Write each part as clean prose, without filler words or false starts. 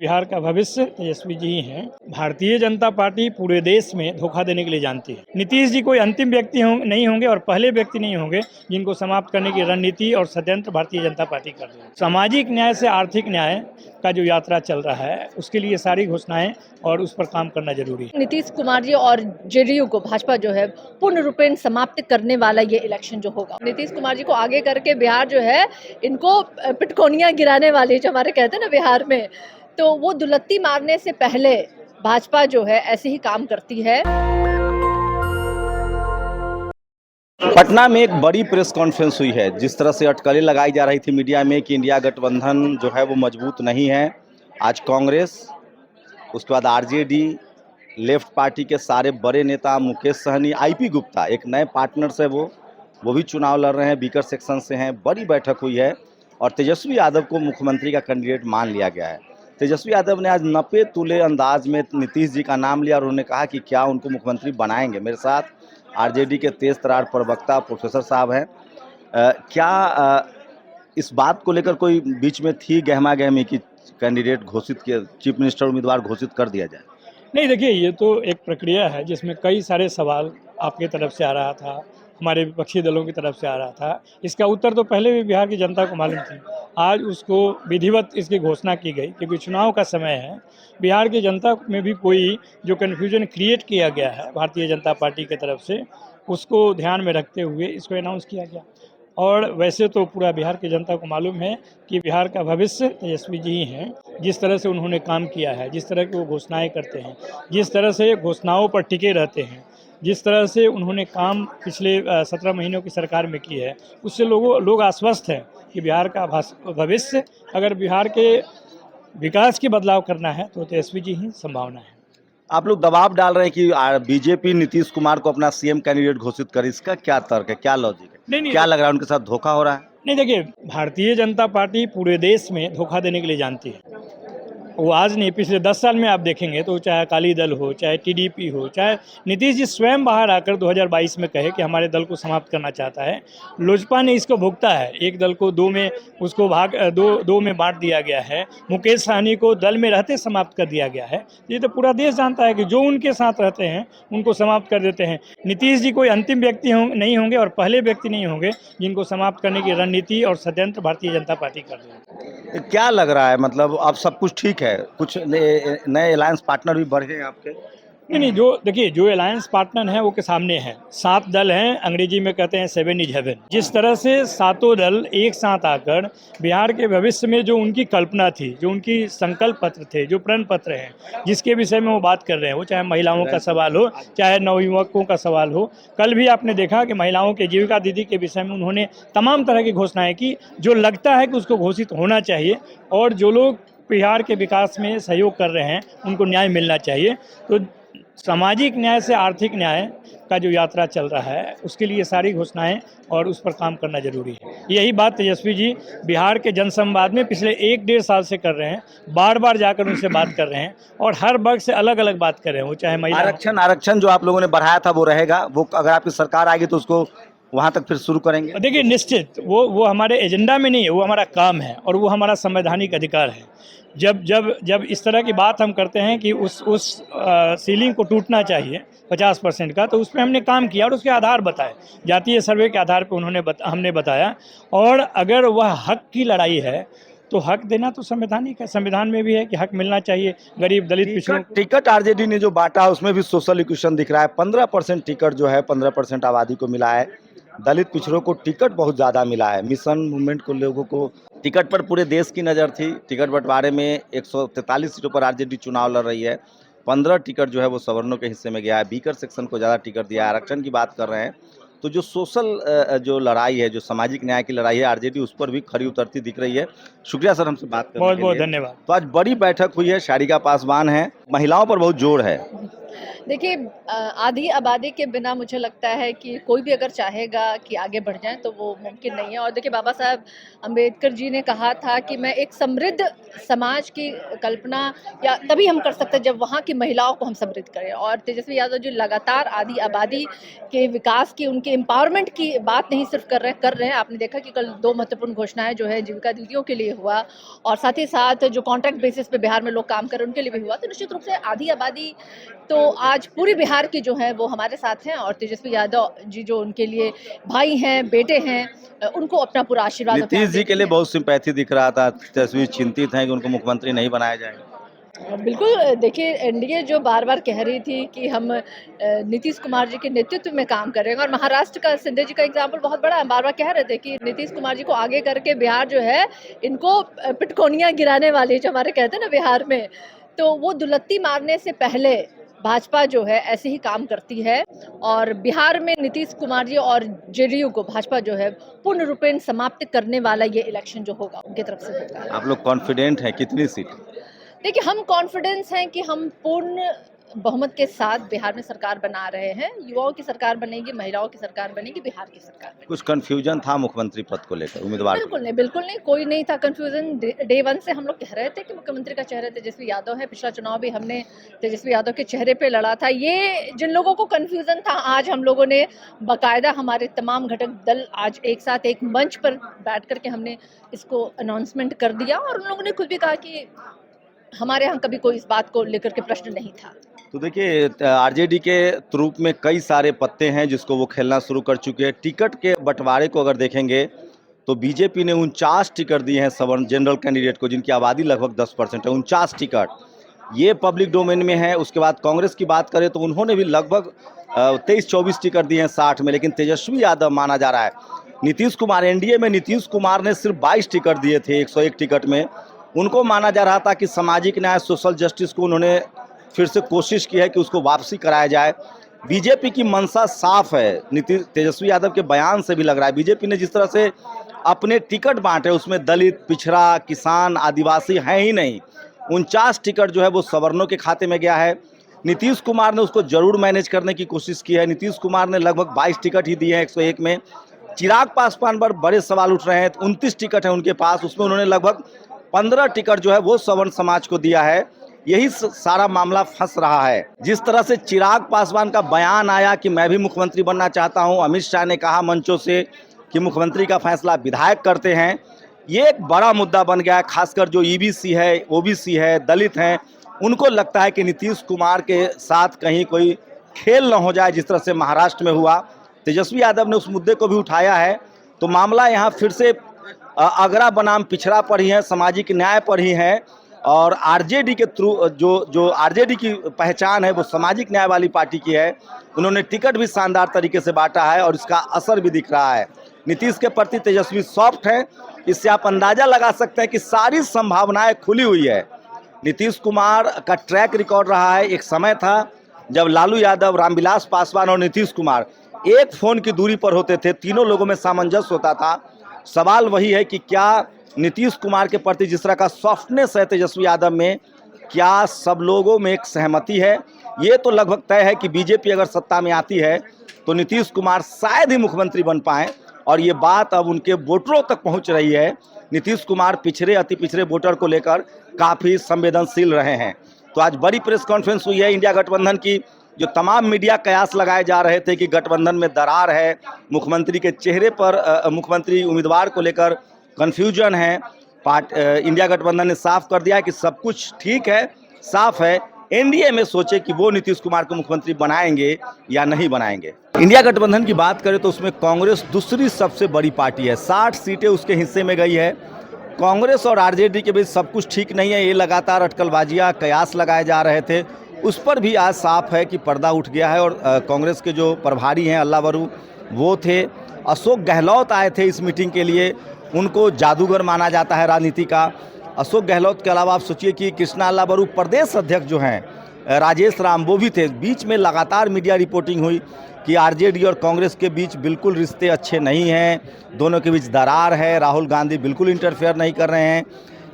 बिहार का भविष्य तेजस्वी जी ही हैं। भारतीय जनता पार्टी पूरे देश में धोखा देने के लिए जानती है। नीतीश जी कोई अंतिम व्यक्ति नहीं होंगे और पहले व्यक्ति नहीं होंगे जिनको समाप्त करने की रणनीति और षड्यंत्र भारतीय जनता पार्टी कर रही है। सामाजिक न्याय से आर्थिक न्याय का जो यात्रा चल रहा है उसके लिए सारी घोषणाएं और उस पर काम करना जरूरी है। नीतीश कुमार जी और जेडीयू को भाजपा जो है पूर्ण रूपेण समाप्त करने वाला ये इलेक्शन जो होगा, नीतीश कुमार जी को आगे करके बिहार जो है इनको पिटकोनियां गिराने वाली, जो हमारे कहते हैं ना बिहार में, तो वो दुलत्ती मारने से पहले भाजपा जो है ऐसे ही काम करती है। पटना में एक बड़ी प्रेस कॉन्फ्रेंस हुई है। जिस तरह से अटकलें लगाई जा रही थी मीडिया में कि इंडिया गठबंधन जो है वो मजबूत नहीं है, आज कांग्रेस, उसके बाद आरजेडी, लेफ्ट पार्टी के सारे बड़े नेता, मुकेश सहनी, आईपी गुप्ता, एक नए पार्टनर्स है वो भी चुनाव लड़ रहे हैं, बीकर सेक्शन से हैं। बड़ी बैठक हुई है और तेजस्वी यादव को मुख्यमंत्री का कैंडिडेट मान लिया गया है। तेजस्वी यादव ने आज नपे तुले अंदाज में नीतीश जी का नाम लिया और उन्होंने कहा कि क्या उनको मुख्यमंत्री बनाएंगे। मेरे साथ आरजेडी के तेज तरार प्रवक्ता प्रोफेसर साहब हैं। इस बात को लेकर कोई बीच में थी गहमा गहमी की कैंडिडेट घोषित किया, चीफ मिनिस्टर उम्मीदवार घोषित कर दिया जाए? नहीं, देखिए, ये तो एक प्रक्रिया है जिसमें कई सारे सवाल आपकी तरफ से आ रहा था, हमारे विपक्षी दलों की तरफ से आ रहा था। इसका उत्तर तो पहले भी बिहार की जनता को मालूम थी। आज उसको विधिवत इसकी घोषणा की गई क्योंकि चुनाव का समय है। बिहार की जनता में भी कोई जो कन्फ्यूजन क्रिएट किया गया है भारतीय जनता पार्टी की तरफ से, उसको ध्यान में रखते हुए इसको अनाउंस किया गया। और वैसे तो पूरा बिहार की जनता को मालूम है कि बिहार का भविष्य तेजस्वी जी ही हैं। जिस तरह से उन्होंने काम किया है, जिस तरह की वो घोषणाएं करते हैं, जिस तरह से घोषणाओं पर टिके रहते हैं, जिस तरह से उन्होंने काम पिछले 17 महीनों की सरकार में की है, उससे लोग आश्वस्त हैं कि बिहार का भविष्य, अगर बिहार के विकास की बदलाव करना है तो तेजस्वी जी ही संभावना है। आप लोग दबाव डाल रहे हैं कि बीजेपी नीतीश कुमार को अपना सीएम कैंडिडेट घोषित करे, इसका क्या तर्क है, क्या लॉजिक है? नहीं, क्या लग रहा है उनके साथ धोखा हो रहा है? नहीं, देखिए, भारतीय जनता पार्टी पूरे देश में धोखा देने के लिए जानती है। वो आज नहीं, पिछले 10 साल में आप देखेंगे तो चाहे अकाली दल हो, चाहे टीडीपी हो, चाहे नीतीश जी स्वयं बाहर आकर 2022 में कहे कि हमारे दल को समाप्त करना चाहता है, लोजपा ने इसको भुगता है। एक दल को दो में बांट दिया गया है, मुकेश सहनी को दल में रहते समाप्त कर दिया गया है। ये तो पूरा देश जानता है कि जो उनके साथ रहते हैं उनको समाप्त कर देते हैं। नीतीश जी कोई अंतिम व्यक्ति नहीं होंगे और पहले व्यक्ति नहीं होंगे जिनको समाप्त करने की रणनीति और षड्यंत्र भारतीय जनता पार्टी कर रही है। क्या लग रहा है, मतलब अब सब कुछ ठीक है, कुछ नए अलायंस पार्टनर भी बढ़ गए आपके? नहीं, जो अलायंस पार्टनर हैं वो के सामने हैं। 7 दल हैं, अंग्रेजी में कहते हैं 7 is heaven। जिस तरह से सातों दल एक साथ आकर बिहार के भविष्य में जो उनकी कल्पना थी, जो उनकी संकल्प पत्र थे, जो प्रण पत्र हैं, जिसके विषय में वो बात कर रहे हैं, वो चाहे महिलाओं का सवाल हो, चाहे नवयुवकों का सवाल हो। कल भी आपने देखा कि महिलाओं के जीविका दीदी के विषय में उन्होंने तमाम तरह की घोषणाएं की, जो लगता है कि उसको घोषित होना चाहिए। और जो लोग बिहार के विकास में सहयोग कर रहे हैं उनको न्याय मिलना चाहिए। तो सामाजिक न्याय से आर्थिक न्याय का जो यात्रा चल रहा है उसके लिए सारी घोषणाएं और उस पर काम करना जरूरी है। यही बात तेजस्वी जी बिहार के जनसंवाद में पिछले 1-1.5 साल से कर रहे हैं। बार बार जाकर उनसे बात कर रहे हैं और हर वर्ग से अलग अलग बात कर रहे हैं। वो चाहे महिला, आरक्षण जो आप लोगों ने बढ़ाया था वो रहेगा, वो अगर आपकी सरकार आएगी तो उसको वहाँ तक फिर शुरू करेंगे? देखिए, निश्चित वो हमारे एजेंडा में नहीं है, वो हमारा काम है और वो हमारा संवैधानिक अधिकार है। जब इस तरह की बात हम करते हैं कि उस सीलिंग को टूटना चाहिए 50% का, तो उस पर हमने काम किया और उसके आधार बताए, जातीय सर्वे के आधार पर हमने बताया। और अगर वह हक की लड़ाई है तो हक देना तो संवैधानिक है। संविधान में भी है कि हक मिलना चाहिए गरीब, दलित, पिछड़ों को। टिकट आरजेडी ने जो बांटा उसमें भी सोशल इक्वेशन दिख रहा है। 15% टिकट जो है 15% आबादी को मिला है। दलित पिछड़ों को टिकट बहुत ज़्यादा मिला है। मिशन मूवमेंट को लोगों को टिकट पर पूरे देश की नज़र थी। टिकट बंटवारे में 143 सीटों पर आरजेडी चुनाव लड़ रही है। 15 टिकट जो है वो सवर्णों के हिस्से में गया है। बीकर सेक्शन को ज़्यादा टिकट दिया है। आरक्षण की बात कर रहे हैं तो जो सोशल जो लड़ाई है, जो सामाजिक न्याय की लड़ाई है, आरजेडी उस पर भी खरी उतरती दिख रही है। शुक्रिया सर हमसे बात करने के लिए। बहुत बहुत धन्यवाद। तो आज बड़ी बैठक हुई है, शारिका पासवान है, महिलाओं पर बहुत जोर है। देखिए आधी आबादी के बिना मुझे लगता है कि कोई भी अगर चाहेगा कि आगे बढ़ जाए तो वो मुमकिन नहीं है। और देखिए बाबा साहब अम्बेडकर जी ने कहा था कि मैं एक समृद्ध समाज की कल्पना या तभी हम कर सकते हैं जब वहाँ की महिलाओं को हम समृद्ध करें। और तेजस्वी यादव जी लगातार आधी आबादी के विकास की, उनके एम्पावरमेंट की बात नहीं सिर्फ कर रहे हैं। आपने देखा कि कल 2 महत्वपूर्ण घोषणाएं जो है जीविका दीदियों के लिए हुआ और साथ ही साथ जो कॉन्ट्रैक्ट बेसिस पे बिहार में लोग काम कर रहे हैं उनके लिए भी हुआ। तो निश्चित रूप से आधी आबादी तो आज पूरी बिहार की जो है वो हमारे साथ हैं और तेजस्वी यादव जी जो उनके लिए भाई हैं, बेटे हैं, उनको अपना पूरा आशीर्वाद और प्यार नीतीश जी के लिए देते हैं। बहुत सिंपैथी दिख रहा था, तेजस्वी चिंतित हैं कि उनको मुख्यमंत्री नहीं बनाया जाएगा। बिल्कुल देखिए एनडीए जो बार बार कह रही थी कि हम नीतीश कुमार जी के नेतृत्व में काम करेंगे और महाराष्ट्र का सिंधे जी का एग्जाम्पल बहुत बड़ा है। बार बार कह रहे थे कि नीतीश कुमार जी को आगे करके बिहार जो है इनको पिटकोनियाँ गिराने वाली, जो हमारे कहते हैं ना बिहार में, तो वो दुलत्ती मारने से पहले भाजपा जो है ऐसे ही काम करती है। और बिहार में नीतीश कुमार जी और जेडीयू को भाजपा जो है पूर्ण रूपेण समाप्त करने वाला ये इलेक्शन जो होगा उनकी तरफ से होगा। आप लोग कॉन्फिडेंट हैं कितनी सीट? देखिए हम कॉन्फिडेंस हैं कि हम पूर्ण बहुमत के साथ बिहार में सरकार बना रहे हैं। युवाओं की सरकार बनेगी, महिलाओं की सरकार बनेगी, बिहार की सरकार बनेगी। कुछ कंफ्यूजन था मुख्यमंत्री पद को लेकर उम्मीदवार को? बिल्कुल नहीं, कोई नहीं था कंफ्यूजन। डे 1 से हम लोग कह रहे थे कि मुख्यमंत्री का चेहरा तेजस्वी यादव है। पिछला चुनाव भी हमने तेजस्वी यादव के चेहरे पे लड़ा था। ये जिन लोगों को कंफ्यूजन था, आज हम लोगों ने बाकायदा हमारे तमाम घटक दल आज एक साथ एक मंच पर बैठ करके हमने इसको अनाउंसमेंट कर दिया और उन लोगों ने खुद भी कहा कि हमारे यहाँ कभी कोई इस बात को लेकर के प्रश्न नहीं था। तो देखिए आरजेडी के रूप में कई सारे पत्ते हैं जिसको वो खेलना शुरू कर चुके हैं। टिकट के बंटवारे को अगर देखेंगे तो बीजेपी ने 49 टिकट दिए हैं सवर्ण जनरल कैंडिडेट को, जिनकी आबादी लगभग 10% है। 49 टिकट ये पब्लिक डोमेन में है। उसके बाद कांग्रेस की बात करें तो उन्होंने भी लगभग 23-24 टिकट दिए हैं 60 में, लेकिन तेजस्वी यादव माना जा रहा है। नीतीश कुमार एनडीए में नीतीश कुमार ने सिर्फ 22 टिकट दिए थे 101 टिकट में। उनको माना जा रहा था कि सामाजिक न्याय, सोशल जस्टिस को उन्होंने फिर से कोशिश की है कि उसको वापसी कराया जाए। बीजेपी की मंशा साफ है, नीतीश तेजस्वी यादव के बयान से भी लग रहा है। बीजेपी ने जिस तरह से अपने टिकट बांटे उसमें दलित, पिछड़ा, किसान, आदिवासी हैं ही नहीं। 49 टिकट जो है वो सवर्णों के खाते में गया है। नीतीश कुमार ने उसको जरूर मैनेज करने की कोशिश की है। नीतीश कुमार ने लगभग 22 टिकट ही दिए हैं 101 में। चिराग पासवान पर बड़े सवाल उठ रहे हैं। 29 टिकट है उनके पास, उसमें उन्होंने लगभग 15 टिकट जो है वो सवर्ण समाज को दिया है। यही सारा मामला फंस रहा है। जिस तरह से चिराग पासवान का बयान आया कि मैं भी मुख्यमंत्री बनना चाहता हूं, अमित शाह ने कहा मंचों से कि मुख्यमंत्री का फैसला विधायक करते हैं, ये एक बड़ा मुद्दा बन गया है। खासकर जो ईबीसी है, ओबीसी है, दलित हैं, उनको लगता है कि नीतीश कुमार के साथ कहीं कोई खेल न हो जाए, जिस तरह से महाराष्ट्र में हुआ। तेजस्वी यादव ने उस मुद्दे को भी उठाया है। तो मामला यहाँ फिर से अगरा बनाम पिछड़ा पर ही है, सामाजिक न्याय पर ही है। और आरजेडी के थ्रू जो आरजेडी की पहचान है वो सामाजिक न्याय वाली पार्टी की है। उन्होंने टिकट भी शानदार तरीके से बांटा है और इसका असर भी दिख रहा है। नीतीश के प्रति तेजस्वी सॉफ्ट है। इससे आप अंदाजा लगा सकते हैं कि सारी संभावनाएं खुली हुई है। नीतीश कुमार का ट्रैक रिकॉर्ड रहा है। एक समय था जब लालू यादव, रामविलास पासवान और नीतीश कुमार एक फ़ोन की दूरी पर होते थे, तीनों लोगों में सामंजस्य होता था। सवाल वही है कि क्या नीतीश कुमार के प्रति जिस तरह का सॉफ्टनेस है तेजस्वी यादव में, क्या सब लोगों में एक सहमति है? ये तो लगभग तय है कि बीजेपी अगर सत्ता में आती है तो नीतीश कुमार शायद ही मुख्यमंत्री बन पाएं और ये बात अब उनके वोटरों तक पहुंच रही है। नीतीश कुमार पिछड़े, अति पिछड़े वोटर को लेकर काफ़ी संवेदनशील रहे हैं। तो आज बड़ी प्रेस कॉन्फ्रेंस हुई है इंडिया गठबंधन की। जो तमाम मीडिया कयास लगाए जा रहे थे कि गठबंधन में दरार है, मुख्यमंत्री के चेहरे पर मुख्यमंत्री उम्मीदवार को लेकर कन्फ्यूजन है, इंडिया गठबंधन ने साफ कर दिया है कि सब कुछ ठीक है, साफ है। एनडीए में सोचे कि वो नीतीश कुमार को मुख्यमंत्री बनाएंगे या नहीं बनाएंगे। इंडिया गठबंधन की बात करें तो उसमें कांग्रेस दूसरी सबसे बड़ी पार्टी है। 60 सीटें उसके हिस्से में गई है। कांग्रेस और आरजेडी के बीच सब कुछ ठीक नहीं है। ये लगातार अटकलबाजियाँ, कयास लगाए जा रहे थे, उस पर भी आज साफ है कि पर्दा उठ गया है। और कांग्रेस के जो प्रभारी हैं अल्लाह वरू वो थे। अशोक गहलोत आए थे इस मीटिंग के लिए। उनको जादूगर माना जाता है राजनीति का। अशोक गहलोत के अलावा आप सोचिए कि कृष्णा अल्लाह वरू प्रदेश अध्यक्ष जो हैं राजेश राम, वो भी थे। बीच में लगातार मीडिया रिपोर्टिंग हुई कि आरजेडी और कांग्रेस के बीच बिल्कुल रिश्ते अच्छे नहीं हैं, दोनों के बीच दरार है, राहुल गांधी बिल्कुल इंटरफेयर नहीं कर रहे हैं।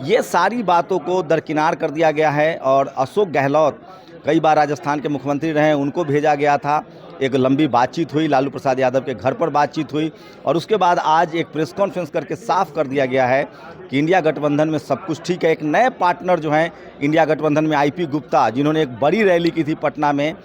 ये सारी बातों को दरकिनार कर दिया गया है और अशोक गहलोत कई बार राजस्थान के मुख्यमंत्री रहे हैं, उनको भेजा गया था। एक लंबी बातचीत हुई, लालू प्रसाद यादव के घर पर बातचीत हुई और उसके बाद आज एक प्रेस कॉन्फ्रेंस करके साफ कर दिया गया है कि इंडिया गठबंधन में सब कुछ ठीक है। एक नए पार्टनर जो हैं इंडिया गठबंधन में, IP गुप्ता, जिन्होंने एक बड़ी रैली की थी पटना में,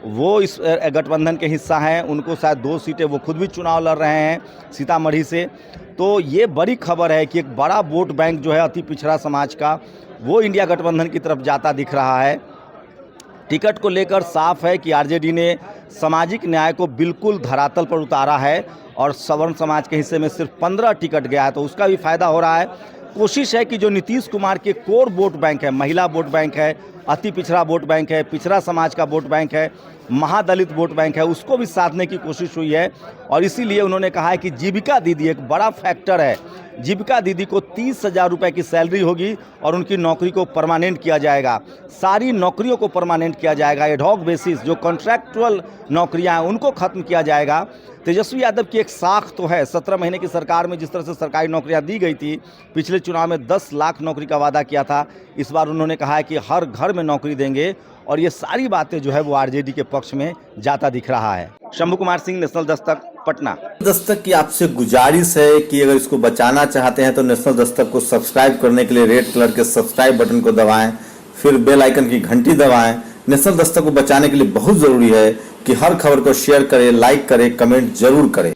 वो इस गठबंधन के हिस्सा हैं। उनको शायद 2 सीटें, वो खुद भी चुनाव लड़ रहे हैं सीतामढ़ी से। तो ये बड़ी खबर है कि एक बड़ा वोट बैंक जो है अति पिछड़ा समाज का, वो इंडिया गठबंधन की तरफ जाता दिख रहा है। टिकट को लेकर साफ है कि RJD ने सामाजिक न्याय को बिल्कुल धरातल पर उतारा है और सवर्ण समाज के हिस्से में सिर्फ 15 टिकट गया है, तो उसका भी फायदा हो रहा है। कोशिश है कि जो नीतीश कुमार के कोर वोट बैंक है, महिला वोट बैंक है, अति पिछड़ा वोट बैंक है, पिछड़ा समाज का वोट बैंक है, महादलित वोट बैंक है, उसको भी साधने की कोशिश हुई है। और इसीलिए उन्होंने कहा है कि जीविका दीदी एक बड़ा फैक्टर है। जीविका दीदी को 30,000 रुपये की सैलरी होगी और उनकी नौकरी को परमानेंट किया जाएगा। सारी नौकरियों को परमानेंट किया जाएगा। एडहॉक बेसिस जो कॉन्ट्रैक्चुअल नौकरियां हैं उनको खत्म किया जाएगा। तेजस्वी यादव की एक साख तो है, 17 महीने की सरकार में जिस तरह से सरकारी नौकरियां दी गई थी, पिछले चुनाव में 10 लाख नौकरी का वादा किया था, इस बार उन्होंने कहा है कि हर घर में नौकरी देंगे और ये सारी बातें जो है वो RJD के पक्ष में जाता दिख रहा है। शंभू कुमार सिंह, नेशनल दस्तक, पटना। दस्तक की आपसे गुजारिश है कि अगर इसको बचाना चाहते हैं तो नेशनल दस्तक को सब्सक्राइब करने के लिए रेड कलर के सब्सक्राइब बटन को दबाएं, फिर बेल आइकन की घंटी दबाएं। नेशनल दस्तक को बचाने के लिए बहुत जरूरी है कि हर खबर को शेयर करें, लाइक करें, कमेंट जरूर करें।